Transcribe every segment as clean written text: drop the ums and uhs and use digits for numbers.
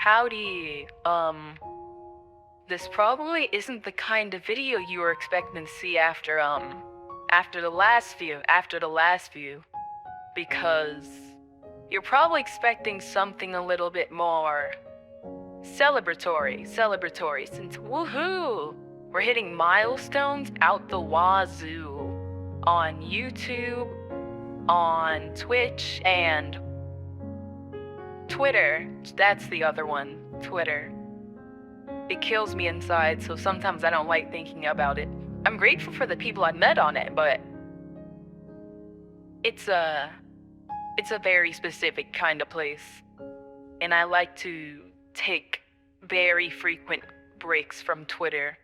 Howdy, this probably isn't the kind of video you were expecting to see after the last view, because you're probably expecting something a little bit more celebratory, since woohoo, we're hitting milestones out the wazoo on YouTube, on Twitch, and Twitter. That's the other one, Twitter. It kills me inside, so sometimes I don't like thinking about it. I'm grateful for the people I met on it, but it's a very specific kind of place. And I like to take very frequent breaks from Twitter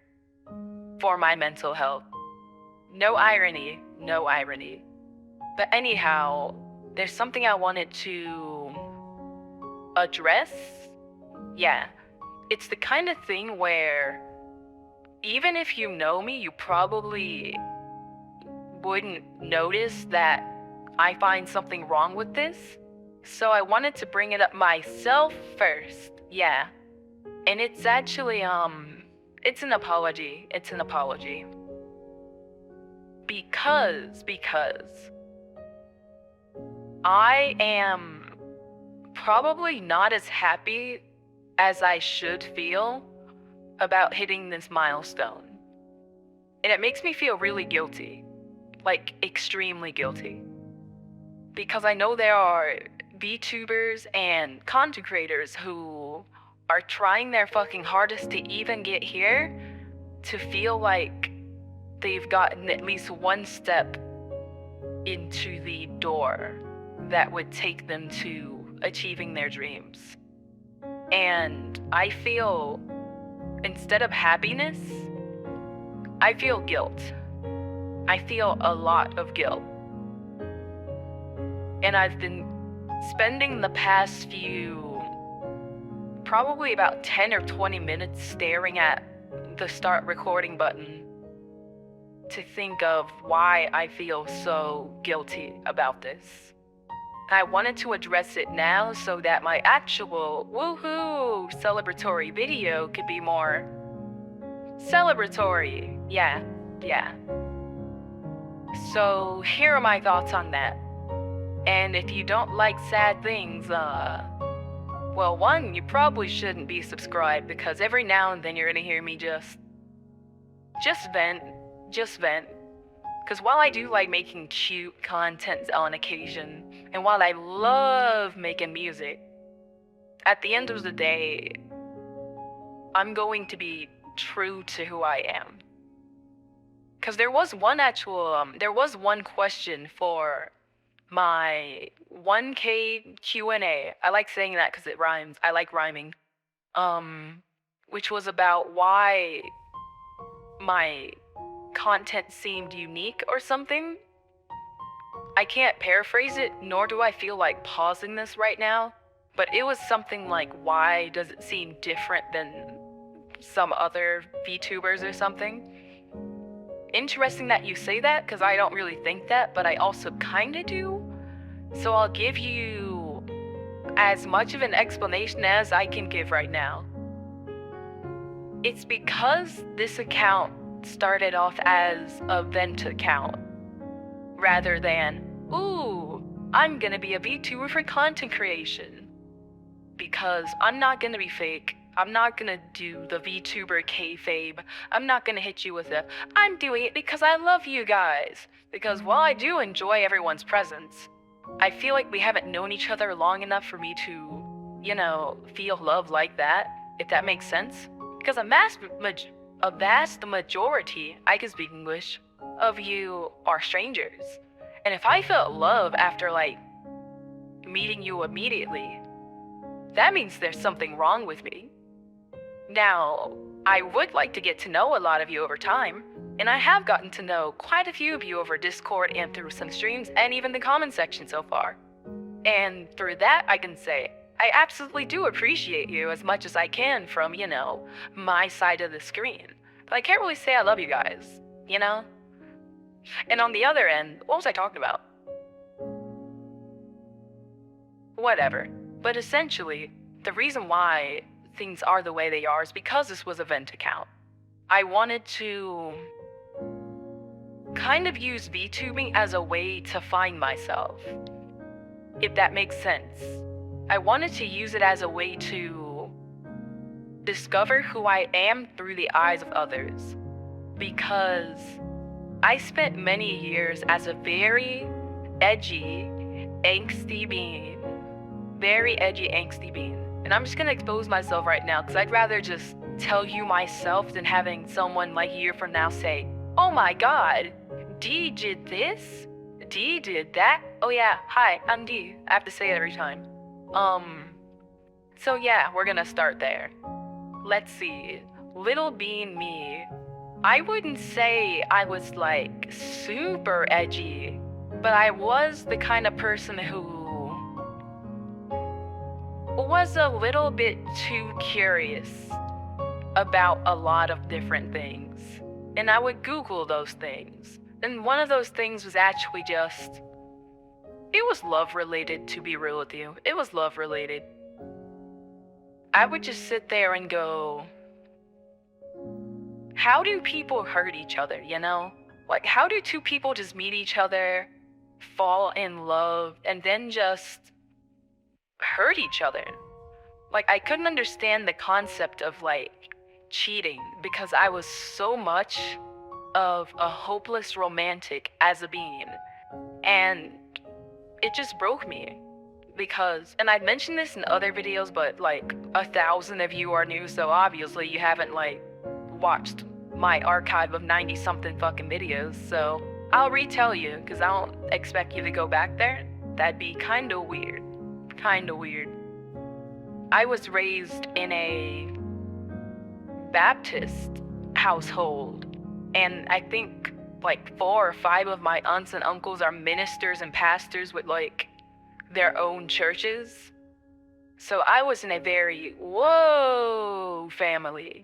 for my mental health. No irony. But anyhow, there's something I wanted to address. Yeah, it's the kind of thing where even if you know me, you probably wouldn't notice that I find something wrong with this. So I wanted to bring it up myself first. Yeah. And it's actually it's an apology. Because I am probably not as happy as I should feel about hitting this milestone. And it makes me feel really guilty. Like, extremely guilty. Because I know there are VTubers and content creators who are trying their fucking hardest to even get here, to feel like they've gotten at least one step into the door that would take them to achieving their dreams. And I feel, instead of happiness, I feel guilt. I feel a lot of guilt. And I've been spending the past probably about 10 or 20 minutes staring at the start recording button to think of why I feel so guilty about this. I wanted to address it now so that my actual woohoo celebratory video could be more celebratory. Yeah. So here are my thoughts on that. And if you don't like sad things, well, one, you probably shouldn't be subscribed, because every now and then you're gonna hear me just vent. Because while I do like making cute content on occasion, and while I love making music, at the end of the day, I'm going to be true to who I am. Because there was one question for my 1K Q&A. I like saying that because it rhymes. I like rhyming. Which was about why my content seemed unique or something. I can't paraphrase it, nor do I feel like pausing this right now, but it was something like, why does it seem different than some other VTubers or something? Interesting that you say that, because I don't really think that, but I also kinda do. So I'll give you as much of an explanation as I can give right now. It's because this account started off as a vent account, rather than, ooh, I'm gonna be a VTuber for content creation. Because I'm not gonna be fake. I'm not gonna do the VTuber kayfabe. I'm not gonna hit you with I'm doing it because I love you guys. Because while I do enjoy everyone's presence, I feel like we haven't known each other long enough for me to, feel love like that, if that makes sense. Because a vast majority, I can speak English, of you are strangers. And if I felt love after, meeting you immediately, that means there's something wrong with me. Now, I would like to get to know a lot of you over time, and I have gotten to know quite a few of you over Discord and through some streams and even the comment section so far. And through that, I can say, I absolutely do appreciate you as much as I can from, my side of the screen. But I can't really say I love you guys, And on the other end, what was I talking about? Whatever. But essentially, the reason why things are the way they are is because this was a vent account. I wanted to kind of use VTubing as a way to find myself, if that makes sense. I wanted to use it as a way to discover who I am through the eyes of others, because I spent many years as a very edgy, angsty being. Very edgy, angsty being. And I'm just gonna expose myself right now, because I'd rather just tell you myself than having someone like a year from now say, "Oh my god, D did this? D did that? Oh yeah, hi, I'm D." I have to say it every time. So yeah, we're gonna start there. Let's see. Little being me, I wouldn't say I was like super edgy, but I was the kind of person who was a little bit too curious about a lot of different things. And I would Google those things. And one of those things was actually just, it was love related, to be real with you. It was love related. I would just sit there and go, how do people hurt each other, you know? Like, how do two people just meet each other, fall in love, and then just hurt each other? Like, I couldn't understand the concept of, like, cheating, because I was so much of a hopeless romantic as a being. And it just broke me. Because, and I'd mentioned this in other videos, but like 1,000 of you are new, so obviously you haven't like watched my archive of 90 something fucking videos, so I'll retell you, because I don't expect you to go back there. That'd be kinda weird. Kinda weird. I was raised in a Baptist household, and I think like 4 or 5 of my aunts and uncles are ministers and pastors with like their own churches. So I was in a very whoa family.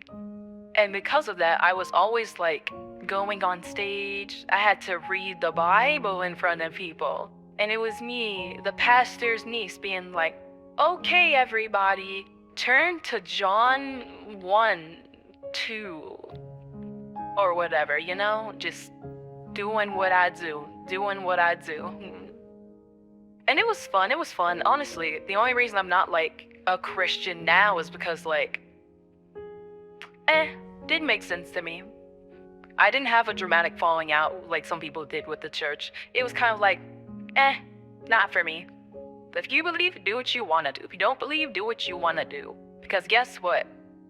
And because of that, I was always like going on stage. I had to read the Bible in front of people. And it was me, the pastor's niece, being like, "Okay, everybody, turn to John 1:2. Or whatever, you know? Just doing what I do. And it was fun. Honestly, the only reason I'm not like a Christian now is because like, didn't make sense to me. I didn't have a dramatic falling out like some people did with the church. It was kind of like, not for me. If you believe, do what you want to do. If you don't believe, do what you want to do. Because guess what?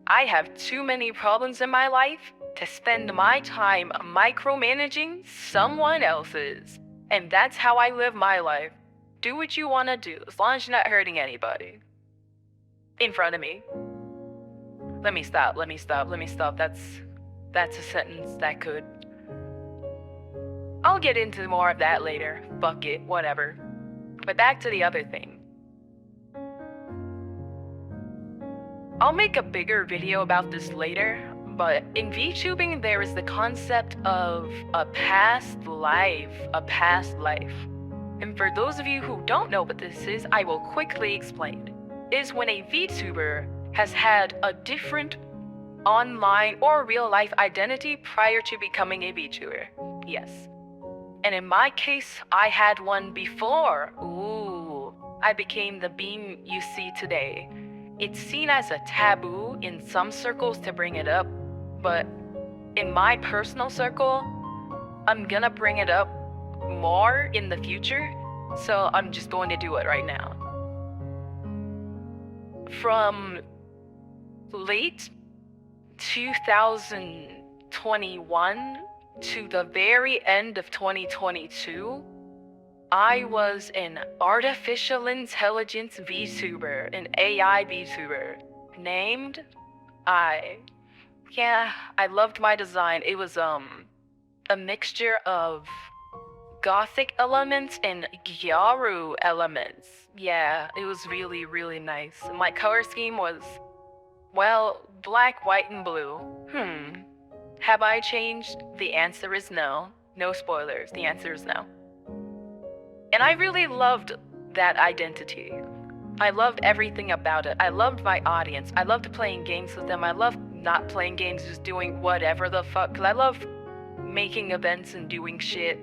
I have too many problems in my life to spend my time micromanaging someone else's. And that's how I live my life. Do what you want to do, as long as you're not hurting anybody. In front of me. Let me stop. That's a sentence that could... I'll get into more of that later. Fuck it, whatever. But back to the other thing. I'll make a bigger video about this later, but in VTubing there is the concept of a past life. And for those of you who don't know what this is, I will quickly explain. It is when a VTuber has had a different online or real life identity prior to becoming a VTuber. Yes. And in my case, I had one before. Ooh, I became the being you see today. It's seen as a taboo in some circles to bring it up, but in my personal circle, I'm gonna bring it up more in the future, so I'm just going to do it right now. From late 2021 to the very end of 2022, I was an artificial intelligence VTuber, an AI VTuber, named I. Yeah, I loved my design. It was a mixture of Gothic elements and Gyaru elements. Yeah, it was really, really nice. My color scheme was, well, black, white, and blue. Have I changed? The answer is no. No spoilers, the answer is no. And I really loved that identity. I loved everything about it. I loved my audience. I loved playing games with them. I loved not playing games, just doing whatever the fuck. Cause I love making events and doing shit.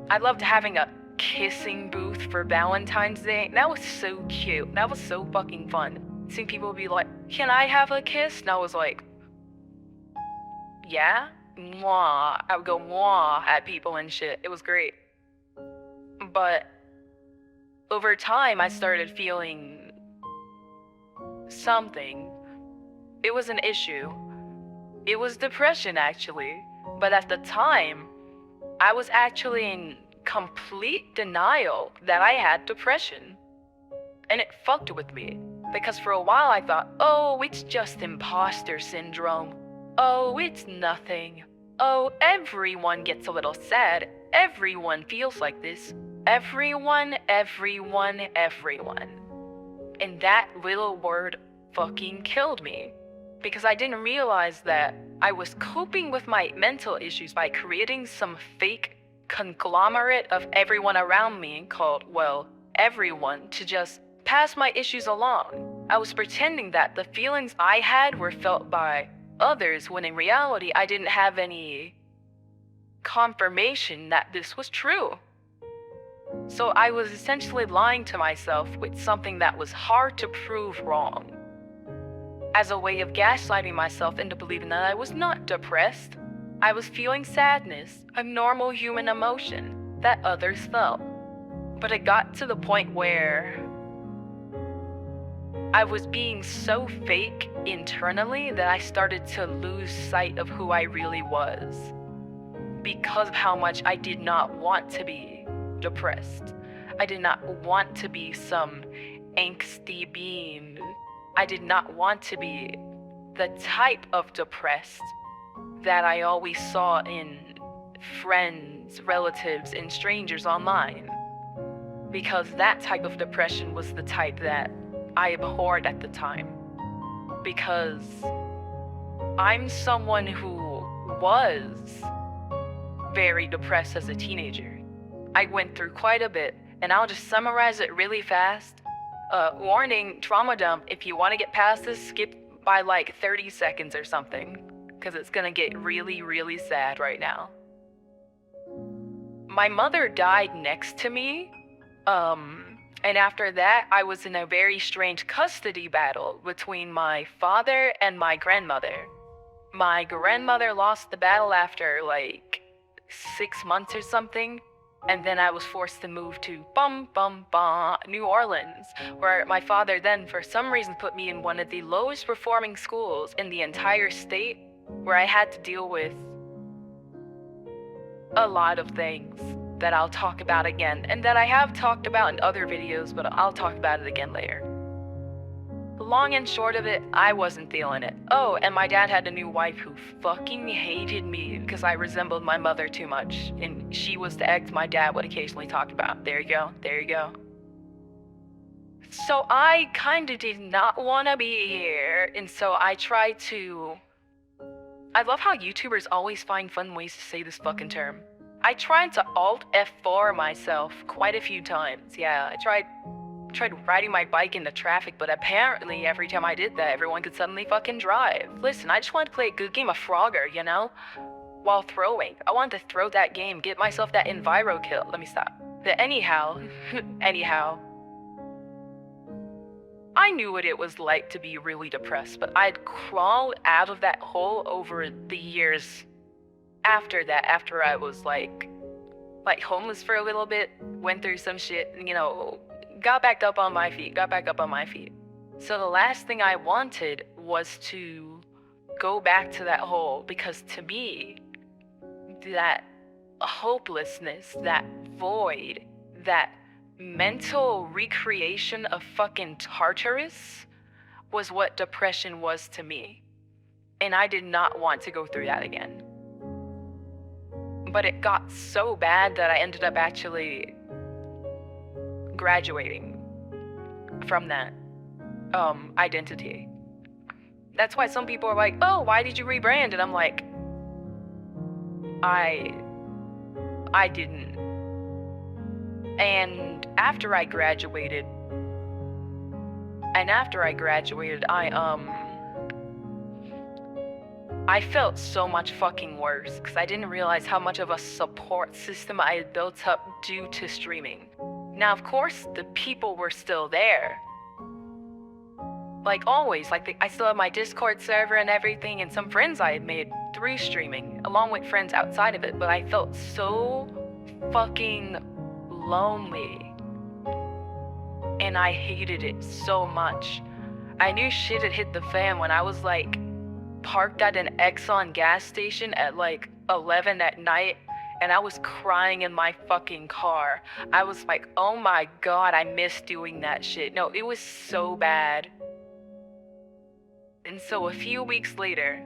I loved having a kissing booth for Valentine's Day. That was so cute. That was so fucking fun. Seeing people be like, "Can I have a kiss?" And I was like, yeah? Mwah. I would go mwah at people and shit. It was great. But over time, I started feeling something. It was an issue. It was depression, actually. But at the time, I was actually in complete denial that I had depression. And it fucked with me. Because for a while I thought, oh, it's just imposter syndrome. Oh, it's nothing. Oh, everyone gets a little sad. Everyone feels like this. Everyone. And that little word fucking killed me. Because I didn't realize that I was coping with my mental issues by creating some fake conglomerate of everyone around me called, well, everyone, to just pass my issues along. I was pretending that the feelings I had were felt by others, when in reality I didn't have any confirmation that this was true. So I was essentially lying to myself with something that was hard to prove wrong, as a way of gaslighting myself into believing that I was not depressed. I was feeling sadness, a normal human emotion that others felt. But it got to the point where I was being so fake internally that I started to lose sight of who I really was, because of how much I did not want to be depressed. I did not want to be some angsty being. I did not want to be the type of depressed that I always saw in friends, relatives, and strangers online. Because that type of depression was the type that I abhorred at the time. Because I'm someone who was very depressed as a teenager. I went through quite a bit, and I'll just summarize it really fast. Warning, trauma dump. If you want to get past this, skip by like 30 seconds or something, because it's gonna get really, really sad right now. My mother died next to me, and after that, I was in a very strange custody battle between my father and my grandmother. My grandmother lost the battle after like 6 months or something, and then I was forced to move to New Orleans, where my father then for some reason put me in one of the lowest performing schools in the entire state, where I had to deal with a lot of things that I'll talk about again, and that I have talked about in other videos, but I'll talk about it again later. Long and short of it, I wasn't feeling it. Oh, and my dad had a new wife who fucking hated me because I resembled my mother too much, and she was the ex my dad would occasionally talk about. There you go. So I kinda did not want to be here, and so I tried to... I love how YouTubers always find fun ways to say this fucking term. I tried to Alt F4 myself quite a few times. Yeah, I tried riding my bike into traffic, but apparently every time I did that, everyone could suddenly fucking drive. Listen, I just wanted to play a good game of Frogger, you know? While throwing. I wanted to throw that game, get myself that enviro kill. Let me stop. But anyhow, I knew what it was like to be really depressed, but I'd crawled out of that hole over the years after that, after I was like homeless for a little bit, went through some shit, you know, got back up on my feet. So the last thing I wanted was to go back to that hole, because to me, that hopelessness, that void, that mental recreation of fucking Tartarus was what depression was to me. And I did not want to go through that again. But it got so bad that I ended up actually graduating from that identity. That's why some people are like, oh, why did you rebrand? And I'm like, I didn't. And after I graduated, And after I graduated, I felt so much fucking worse because I didn't realize how much of a support system I had built up due to streaming. Now, of course, the people were still there. Like always, I still have my Discord server and everything, and some friends I had made through streaming, along with friends outside of it, but I felt so fucking lonely. And I hated it so much. I knew shit had hit the fan when I was like parked at an Exxon gas station at like 11 at night, and I was crying in my fucking car. I was like, oh my god, I miss doing that shit. No, it was so bad. And so a few weeks later,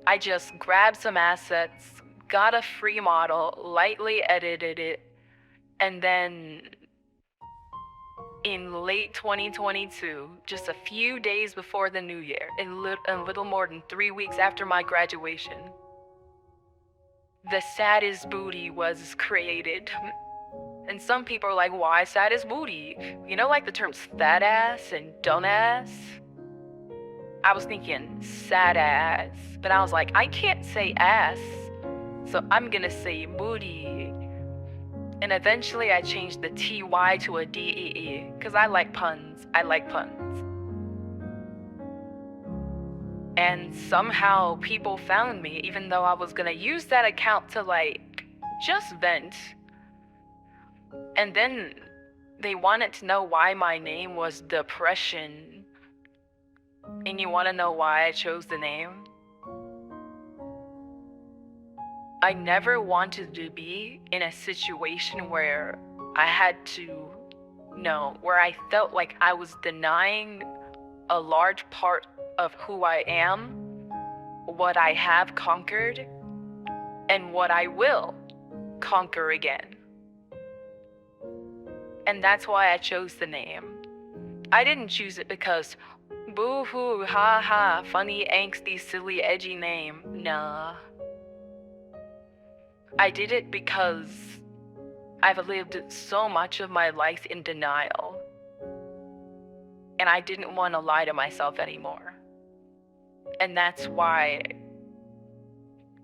I just grabbed some assets, got a free model, lightly edited it, and then in late 2022, just a few days before the new year, a little more than 3 weeks after my graduation, the saddest booty was created. And some people are like, why saddest booty? You know, like the terms fat ass and done ass? I was thinking sad ass, but I was like, I can't say ass, so I'm gonna say booty. And eventually I changed the TY to a DEE, because I like puns. And somehow people found me, even though I was gonna use that account to like, just vent. And then they wanted to know why my name was Depression. And you wanna know why I chose the name? I never wanted to be in a situation where I had to, where I felt like I was denying a large part of who I am, what I have conquered, and what I will conquer again. And that's why I chose the name. I didn't choose it because boo-hoo, ha-ha, funny, angsty, silly, edgy name. Nah. I did it because I've lived so much of my life in denial. And I didn't want to lie to myself anymore. And that's why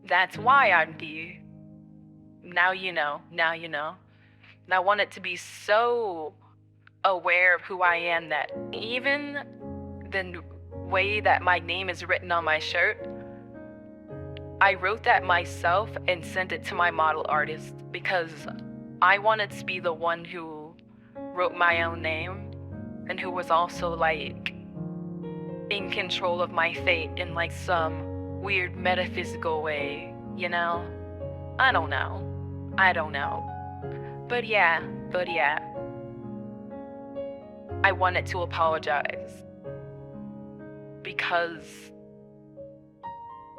I'm the, now you know. And I wanted to be so aware of who I am that even the way that my name is written on my shirt, I wrote that myself and sent it to my model artist because I wanted to be the one who wrote my own name and who was also like in control of my fate in like some weird metaphysical way, you know? I don't know. But yeah. I wanted to apologize because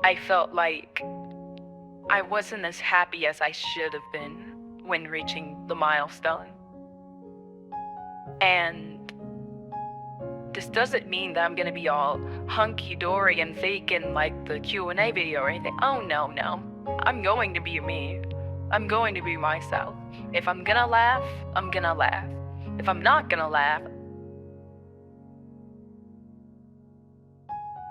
I felt like I wasn't as happy as I should have been when reaching the milestone. And this doesn't mean that I'm gonna be all hunky-dory and fake in like the Q&A video or anything. Oh no. I'm going to be me. I'm going to be myself. If I'm gonna laugh, I'm gonna laugh. If I'm not gonna laugh,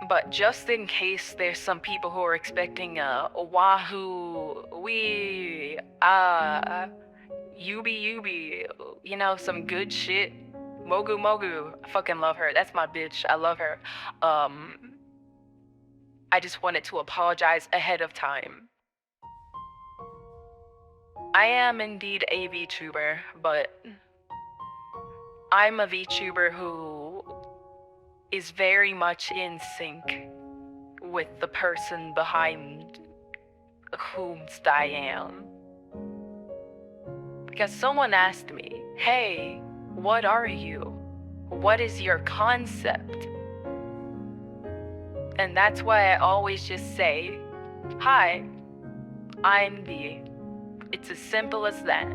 but just in case there's some people who are expecting wahoo, wee, yubi, some good shit. Mogu, I fucking love her. That's my bitch. I love her. I just wanted to apologize ahead of time. I am indeed a VTuber, but I'm a VTuber who is very much in sync with the person behind whomst I am. Because someone asked me, hey, what are you? What is your concept? And that's why I always just say, hi, I'm the. It's as simple as that.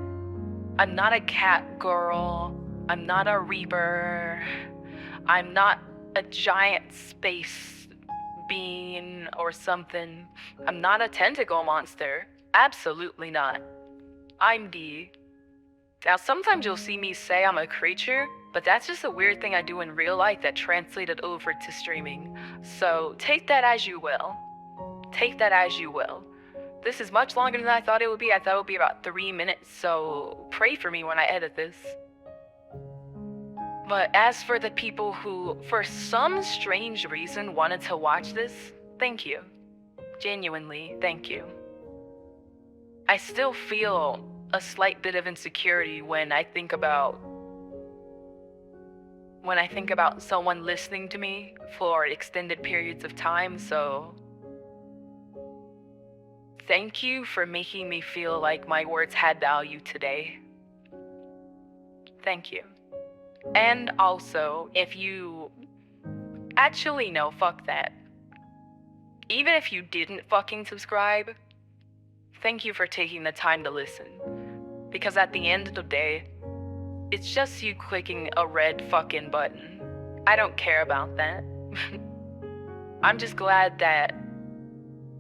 I'm not a cat girl. I'm not a reaper. I'm not a giant space being or something. I'm not a tentacle monster. Absolutely not. I'm the. Now, sometimes you'll see me say I'm a creature, But that's just a weird thing I do in real life that translated over to streaming. So take that as you will. Take that as you will. This is much longer than I thought it would be. I thought it would be about 3 minutes, so pray for me when I edit this. But as for the people who, for some strange reason, wanted to watch this, thank you. Genuinely, thank you. I still feel a slight bit of insecurity when I think about someone listening to me for extended periods of time, so thank you for making me feel like my words had value today. Thank you. And also, if you... Actually, no, fuck that. Even if you didn't fucking subscribe, thank you for taking the time to listen. Because at the end of the day, it's just you clicking a red fucking button. I don't care about that. I'm just glad that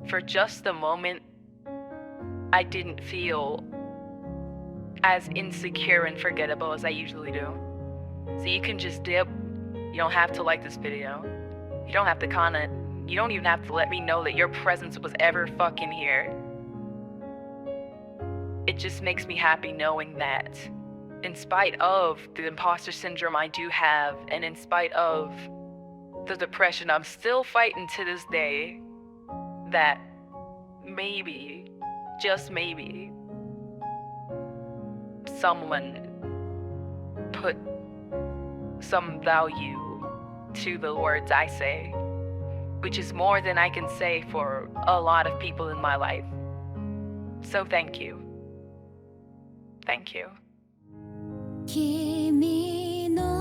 for just a moment, I didn't feel as insecure and forgettable as I usually do. So you can just dip. You don't have to like this video. You don't have to comment. You don't even have to let me know that your presence was ever fucking here. It just makes me happy knowing that, in spite of the imposter syndrome I do have, and in spite of the depression I'm still fighting to this day, that maybe, just maybe, someone put some value to the words I say, which is more than I can say for a lot of people in my life. So thank you. Thank you. 君の